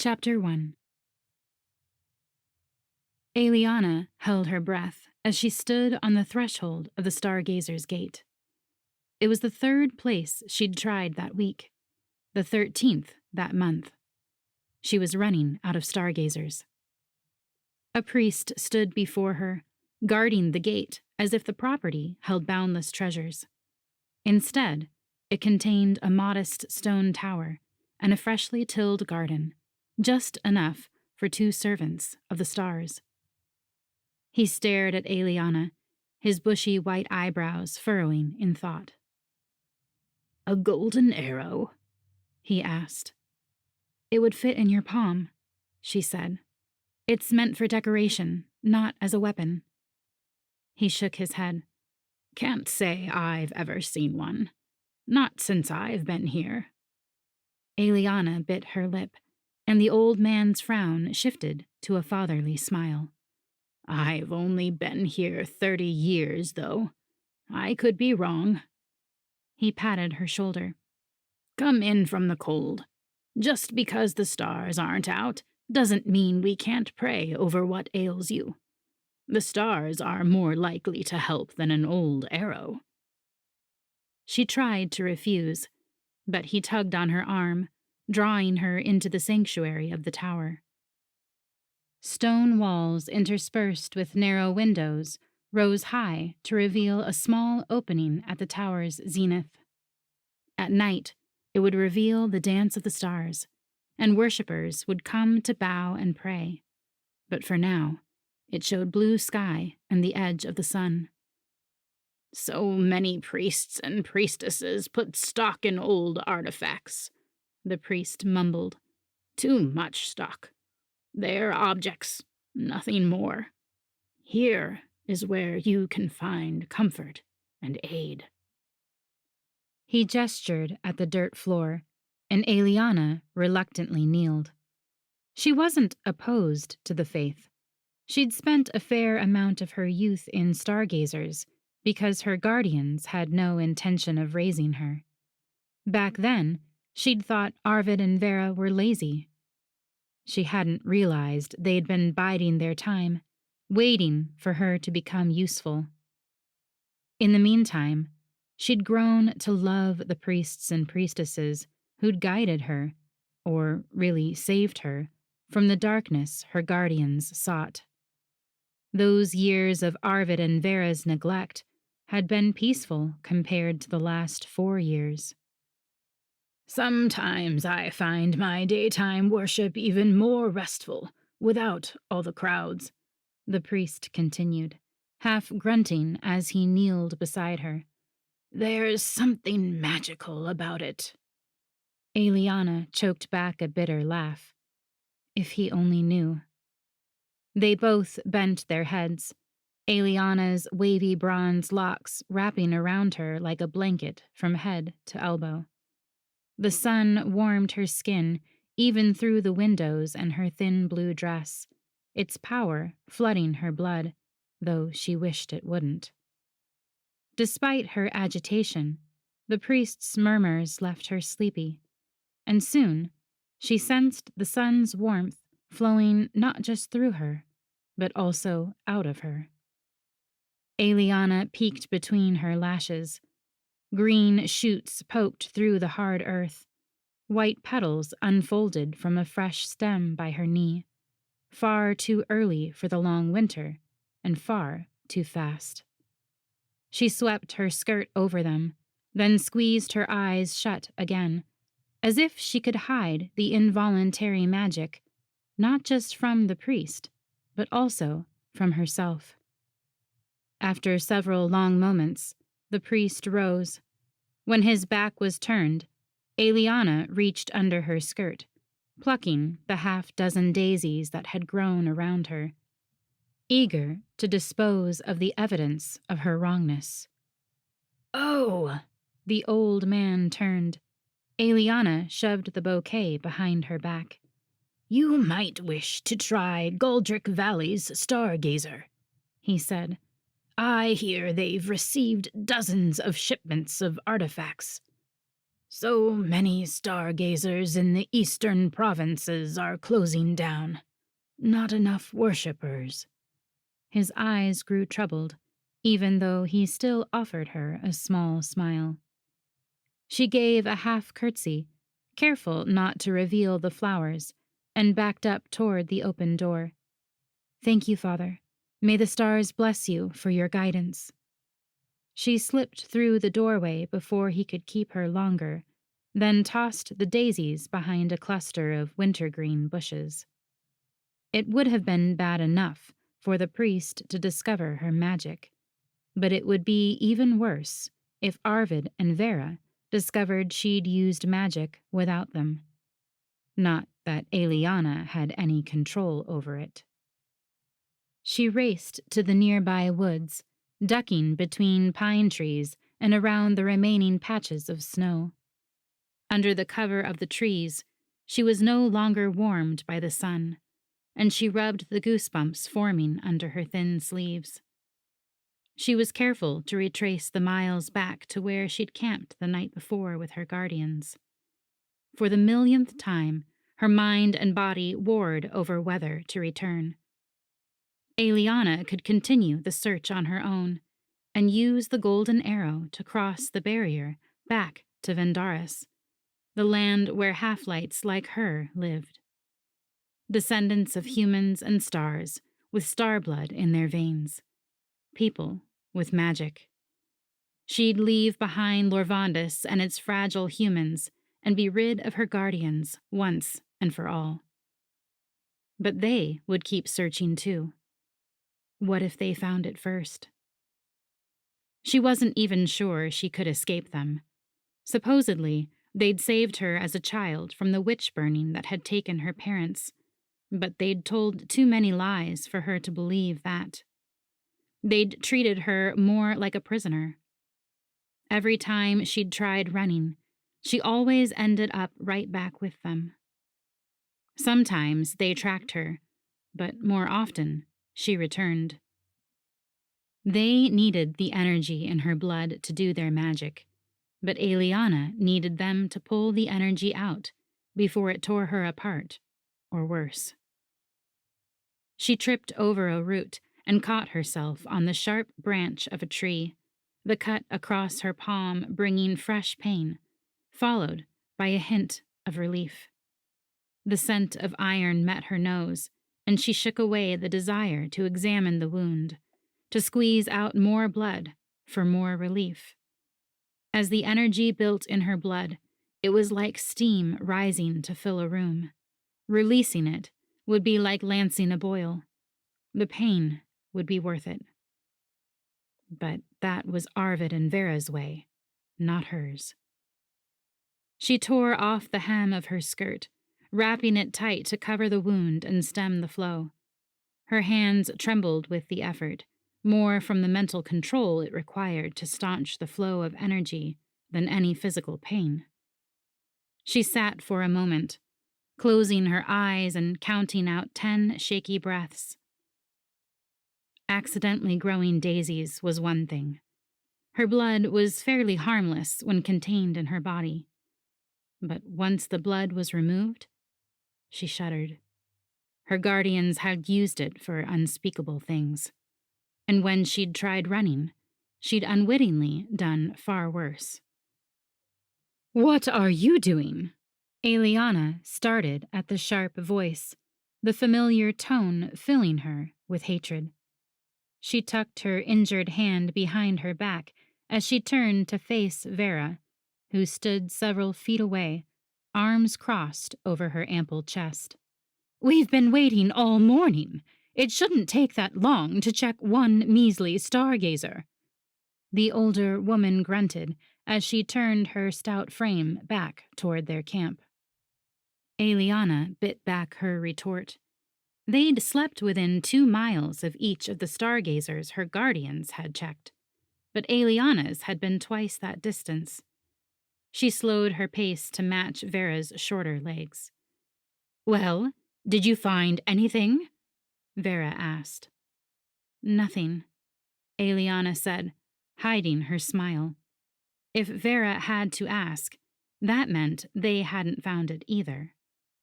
Chapter 1. Eliana held her breath as she stood on the threshold of the Stargazer's Gate. It was the 3rd place she'd tried that week, the 13th that month. She was running out of stargazers. A priest stood before her, guarding the gate as if the property held boundless treasures. Instead, it contained a modest stone tower and a freshly tilled garden, just enough for 2 servants of the stars. He stared at Eliana, his bushy white eyebrows furrowing in thought. "A golden arrow?" he asked. "It would fit in your palm," she said. "It's meant for decoration, not as a weapon." He shook his head. "Can't say I've ever seen one. Not since I've been here." Eliana bit her lip, and the old man's frown shifted to a fatherly smile. "I've only been here 30 years, though. I could be wrong." He patted her shoulder. "Come in from the cold. Just because the stars aren't out doesn't mean we can't pray over what ails you. The stars are more likely to help than an old arrow." She tried to refuse, but he tugged on her arm, drawing her into the sanctuary of the tower. Stone walls interspersed with narrow windows rose high to reveal a small opening at the tower's zenith. At night, it would reveal the dance of the stars, and worshippers would come to bow and pray. But for now, it showed blue sky and the edge of the sun. "So many priests and priestesses put stock in old artifacts," the priest mumbled. "Too much stock. They're objects, nothing more. Here is where you can find comfort and aid." He gestured at the dirt floor, and Eliana reluctantly kneeled. She wasn't opposed to the faith. She'd spent a fair amount of her youth in stargazers because her guardians had no intention of raising her. Back then, she'd thought Arvid and Vera were lazy. She hadn't realized they'd been biding their time, waiting for her to become useful. In the meantime, she'd grown to love the priests and priestesses who'd guided her, or really saved her, from the darkness her guardians sought. Those years of Arvid and Vera's neglect had been peaceful compared to the last 4 years. "Sometimes I find my daytime worship even more restful, without all the crowds," the priest continued, half grunting as he kneeled beside her. "There's something magical about it." Eliana choked back a bitter laugh. If he only knew. They both bent their heads, Eliana's wavy bronze locks wrapping around her like a blanket from head to elbow. The sun warmed her skin even through the windows and her thin blue dress, its power flooding her blood, though she wished it wouldn't. Despite her agitation, the priest's murmurs left her sleepy, and soon she sensed the sun's warmth flowing not just through her, but also out of her. Eliana peeked between her lashes. Green shoots poked through the hard earth. White petals unfolded from a fresh stem by her knee, far too early for the long winter, and far too fast. She swept her skirt over them, then squeezed her eyes shut again, as if she could hide the involuntary magic, not just from the priest, but also from herself. After several long moments, the priest rose. When his back was turned, Eliana reached under her skirt, plucking the 6 daisies that had grown around her, eager to dispose of the evidence of her wrongness. "Oh!" The old man turned. Eliana shoved the bouquet behind her back. "You might wish to try Goldrick Valley's Stargazer," he said. "I hear they've received dozens of shipments of artifacts." So many stargazers in the eastern provinces are closing down. Not enough worshippers. His eyes grew troubled, even though he still offered her a small smile. She gave a half curtsy, careful not to reveal the flowers, and backed up toward the open door. "Thank you, Father. May the stars bless you for your guidance." She slipped through the doorway before he could keep her longer, then tossed the daisies behind a cluster of wintergreen bushes. It would have been bad enough for the priest to discover her magic, but it would be even worse if Arvid and Vera discovered she'd used magic without them. Not that Eliana had any control over it. She raced to the nearby woods, ducking between pine trees and around the remaining patches of snow. Under the cover of the trees, she was no longer warmed by the sun, and she rubbed the goosebumps forming under her thin sleeves. She was careful to retrace the miles back to where she'd camped the night before with her guardians. For the millionth time, her mind and body warred over whether to return. Eliana could continue the search on her own and use the golden arrow to cross the barrier back to Vendaris, the land where half-lights like her lived. Descendants of humans and stars with star blood in their veins. People with magic. She'd leave behind Lorvandus and its fragile humans and be rid of her guardians once and for all. But they would keep searching too. What if they found it first? She wasn't even sure she could escape them. Supposedly, they'd saved her as a child from the witch burning that had taken her parents, but they'd told too many lies for her to believe that. They'd treated her more like a prisoner. Every time she'd tried running, she always ended up right back with them. Sometimes they tracked her, but more often, she returned. They needed the energy in her blood to do their magic, but Eliana needed them to pull the energy out before it tore her apart, or worse. She tripped over a root and caught herself on the sharp branch of a tree, the cut across her palm bringing fresh pain, followed by a hint of relief. The scent of iron met her nose, and she shook away the desire to examine the wound, to squeeze out more blood for more relief. As the energy built in her blood, it was like steam rising to fill a room. Releasing it would be like lancing a boil. The pain would be worth it. But that was Arvid and Vera's way, not hers. She tore off the hem of her skirt, wrapping it tight to cover the wound and stem the flow. Her hands trembled with the effort, more from the mental control it required to staunch the flow of energy than any physical pain. She sat for a moment, closing her eyes and counting out 10 shaky breaths. Accidentally growing daisies was one thing. Her blood was fairly harmless when contained in her body. But once the blood was removed, she shuddered. Her guardians had used it for unspeakable things. And when she'd tried running, she'd unwittingly done far worse. "What are you doing?" Eliana started at the sharp voice, the familiar tone filling her with hatred. She tucked her injured hand behind her back as she turned to face Vera, who stood several feet away, arms crossed over her ample chest. "We've been waiting all morning. It shouldn't take that long to check one measly stargazer." The older woman grunted as she turned her stout frame back toward their camp. Eliana bit back her retort. They'd slept within 2 miles of each of the stargazers her guardians had checked, but Eliana's had been twice that distance. She slowed her pace to match Vera's shorter legs. "Well, did you find anything?" Vera asked. "Nothing," Eliana said, hiding her smile. If Vera had to ask, That meant they hadn't found it either.